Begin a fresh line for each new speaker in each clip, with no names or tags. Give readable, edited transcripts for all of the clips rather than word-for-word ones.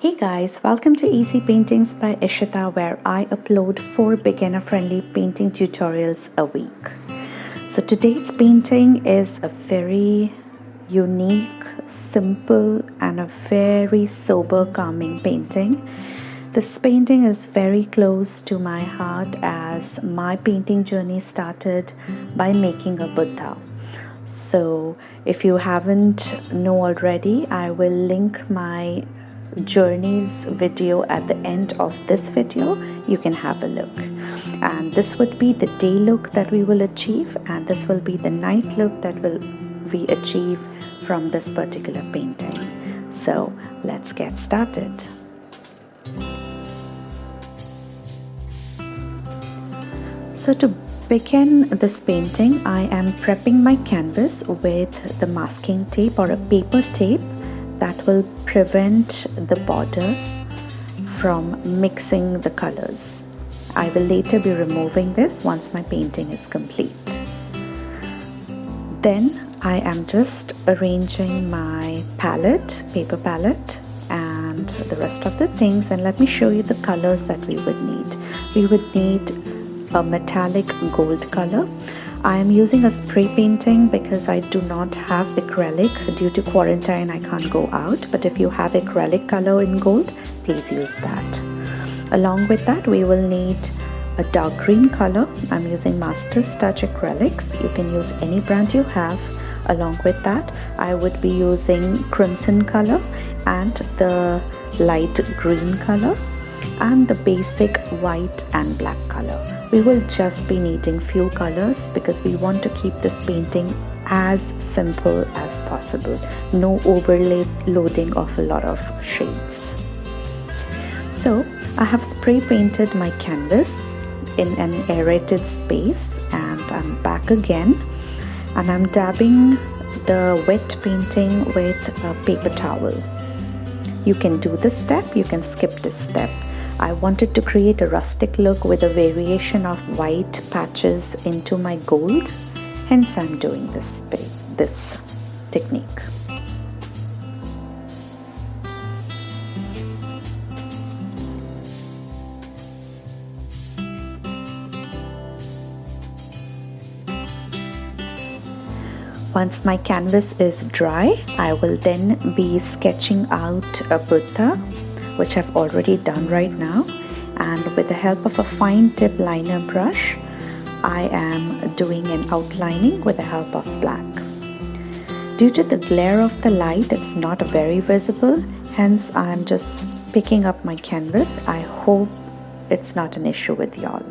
Hey guys, welcome to Easy Paintings by Ishita, where I upload 4 beginner-friendly painting tutorials a week. So today's painting is a very unique, simple and a very sober, calming painting. This painting is very close to my heart as my painting journey started by making a Buddha. So if you haven't know already, I will link my journeys video at the end of this video. You can have a look, and this would be the day look that we will achieve, and this will be the night look that we achieve from this particular painting. So let's get started. So to begin this painting, I am prepping my canvas with the masking tape or a paper tape that will prevent the borders from mixing the colors. I will later be removing this once my painting is complete. Then I am just arranging my palette, paper palette, and the rest of the things, and let me show you the colors that we would need. We would need a metallic gold color. I am using a spray painting because I do not have acrylic. Due to quarantine, I can't go out, but if you have acrylic color in gold, please use that. Along with that, we will need a dark green color. I'm using Master's Touch acrylics. You can use any brand you have. Along with that, I would be using crimson color and the light green color and the basic white and black color. We will just be needing few colors because we want to keep this painting as simple as possible. No overlay loading of a lot of shades. So I have spray painted my canvas in an aerated space, and I'm back again, and I'm dabbing the wet painting with a paper towel. You can do this step, you can skip this step. I wanted to create a rustic look with a variation of white patches into my gold, hence I'm doing this technique. Once my canvas is dry, I will then be sketching out a Buddha, which I've already done right now, and with the help of a fine tip liner brush, I am doing an outlining with the help of black. Due to the glare of the light, it's not very visible, hence I'm just picking up my canvas. I hope it's not an issue with y'all.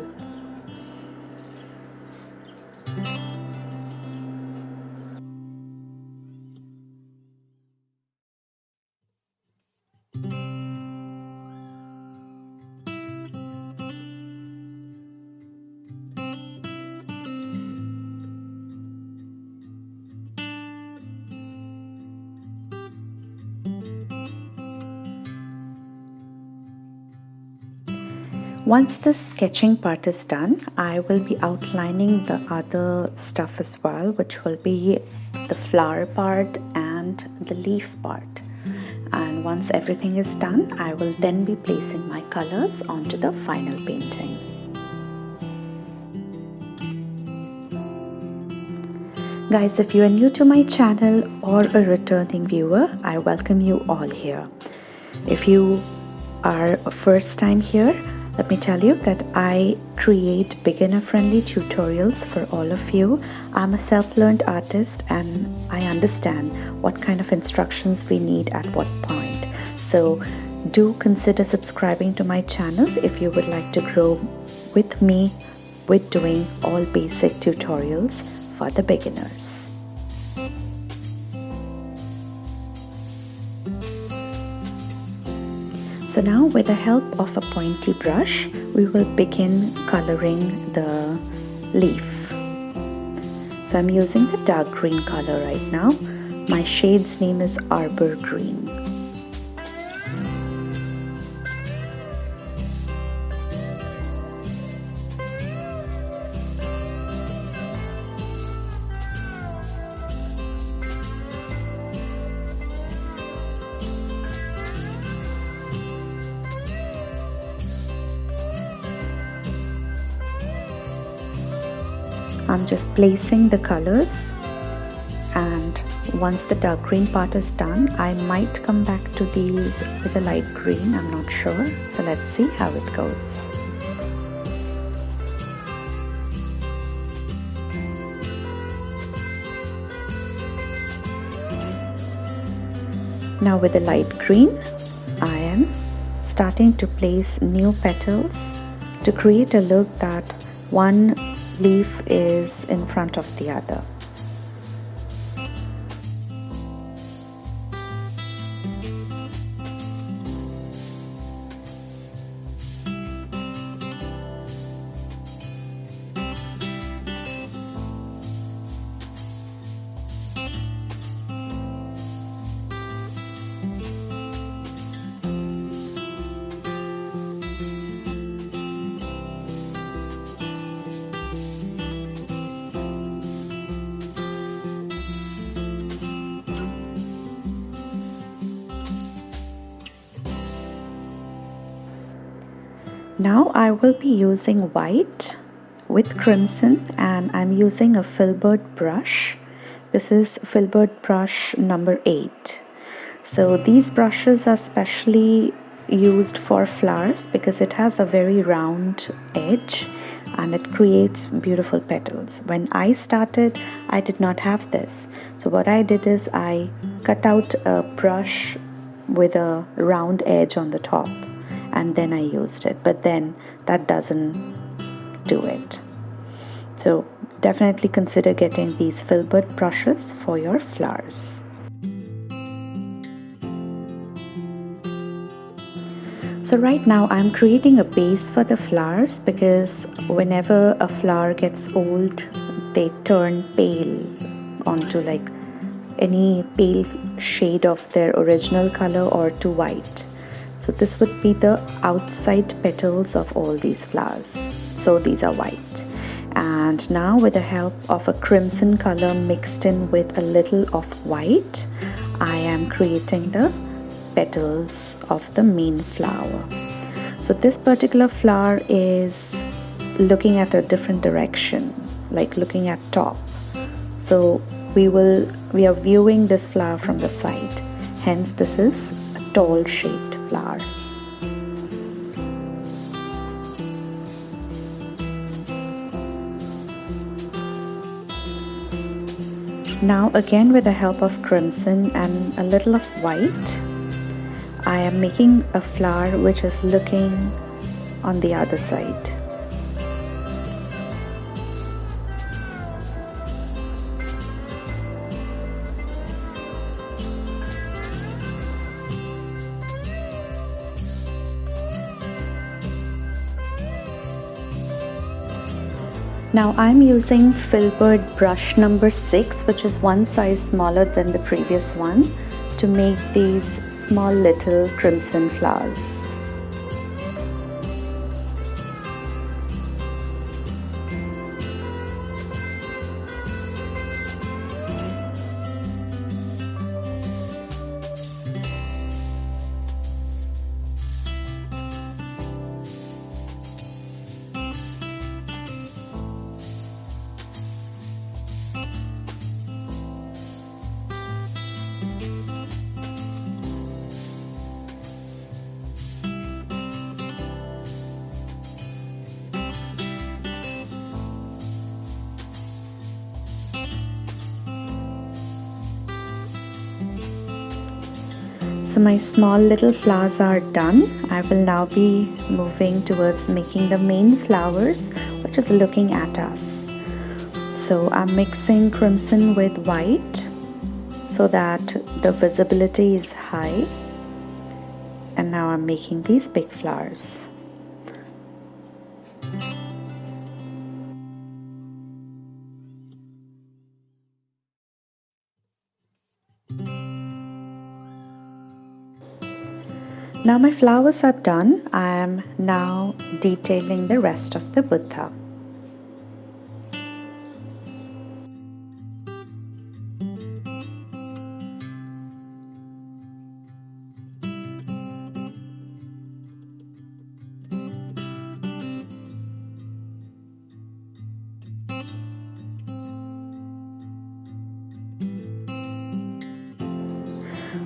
Once the sketching part is done, I will be outlining the other stuff as well, which will be the flower part and the leaf part. And once everything is done, I will then be placing my colors onto the final painting. Guys, if you are new to my channel or a returning viewer, I welcome you all here. If you are a first time here, let me tell you that I create beginner-friendly tutorials for all of you. I'm a self-learned artist and I understand what kind of instructions we need at what point. So do consider subscribing to my channel if you would like to grow with me with doing all basic tutorials for the beginners. So now with the help of a pointy brush, we will begin coloring the leaf. So I'm using the dark green color right now. My shade's name is Arbor Green. I'm just placing the colors, and once the dark green part is done, I might come back to these with a light green, I'm not sure. So let's see how it goes. Now with the light green, I am starting to place new petals to create a look that one leaf is in front of the other. Now I will be using white with crimson, and I'm using a filbert brush. This is filbert brush number 8. So these brushes are specially used for flowers because it has a very round edge and it creates beautiful petals. When I started, I did not have this. So what I did is I cut out a brush with a round edge on the top, and then I used it, but then that doesn't do it. So definitely consider getting these filbert brushes for your flowers. So right now I'm creating a base for the flowers because whenever a flower gets old, they turn pale onto like any pale shade of their original color or to white. So this would be the outside petals of all these flowers. So these are white. And now with the help of a crimson color mixed in with a little of white, I am creating the petals of the main flower. So this particular flower is looking at a different direction, like looking at top. So we are viewing this flower from the side. Hence this is a tall shaped flower. Now again with the help of crimson and a little of white, I am making a flower which is looking on the other side. Now I'm using filbert brush number 6, which is one size smaller than the previous one, to make these small little crimson flowers. So my small little flowers are done. I will now be moving towards making the main flowers, which is looking at us. So I'm mixing crimson with white so that the visibility is high. And now I'm making these big flowers. Now my flowers are done. I am now detailing the rest of the Buddha.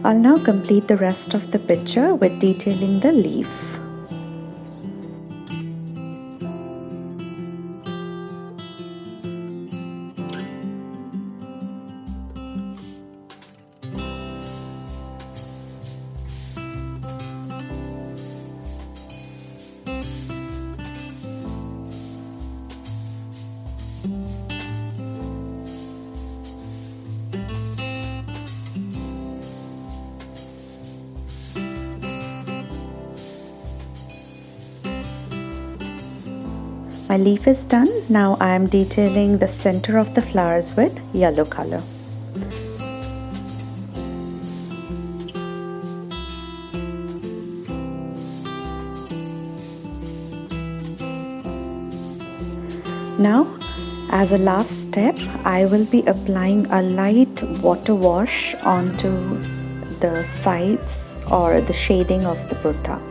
I'll now complete the rest of the picture with detailing the leaf. My leaf is done. Now I am detailing the center of the flowers with yellow color. Now, as a last step, I will be applying a light water wash onto the sides or the shading of the Buddha.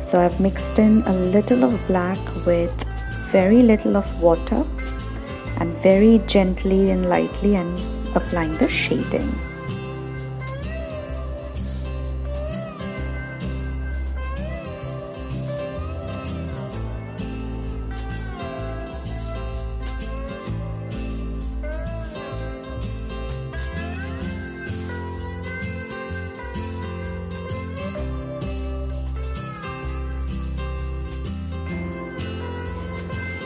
So I've mixed in a little of black with very little of water and very gently and lightly and applying the shading.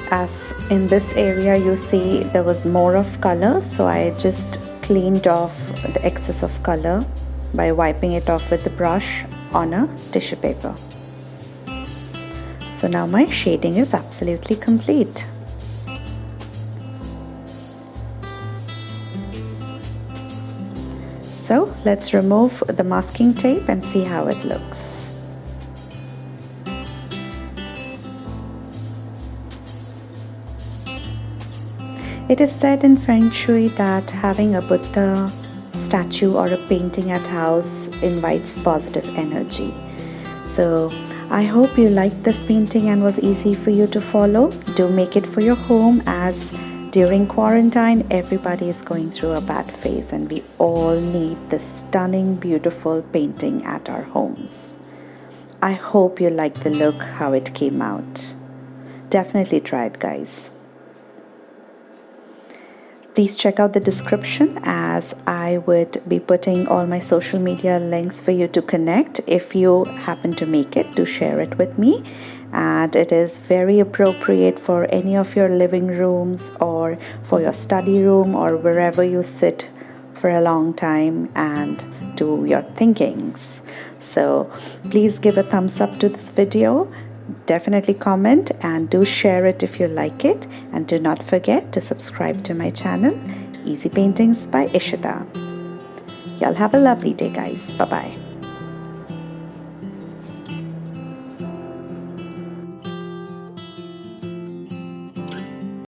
As in this area you see there was more of color, so I just cleaned off the excess of color by wiping it off with the brush on a tissue paper. So now my shading is absolutely complete. So let's remove the masking tape and see how it looks. It is said in Feng Shui that having a Buddha statue or a painting at house invites positive energy. So I hope you liked this painting and was easy for you to follow. Do make it for your home, as during quarantine everybody is going through a bad phase and we all need this stunning, beautiful painting at our homes. I hope you like the look, how it came out. Definitely try it, guys. Please check out the description, as I would be putting all my social media links for you to connect. If you happen to make it, do share it with me. And it is very appropriate for any of your living rooms or for your study room or wherever you sit for a long time and do your thinkings. So please give a thumbs up to this video. Definitely comment and do share it if you like it, and do not forget to subscribe to my channel, Easy Paintings by Ishita. Y'all have a lovely day, guys. Bye bye.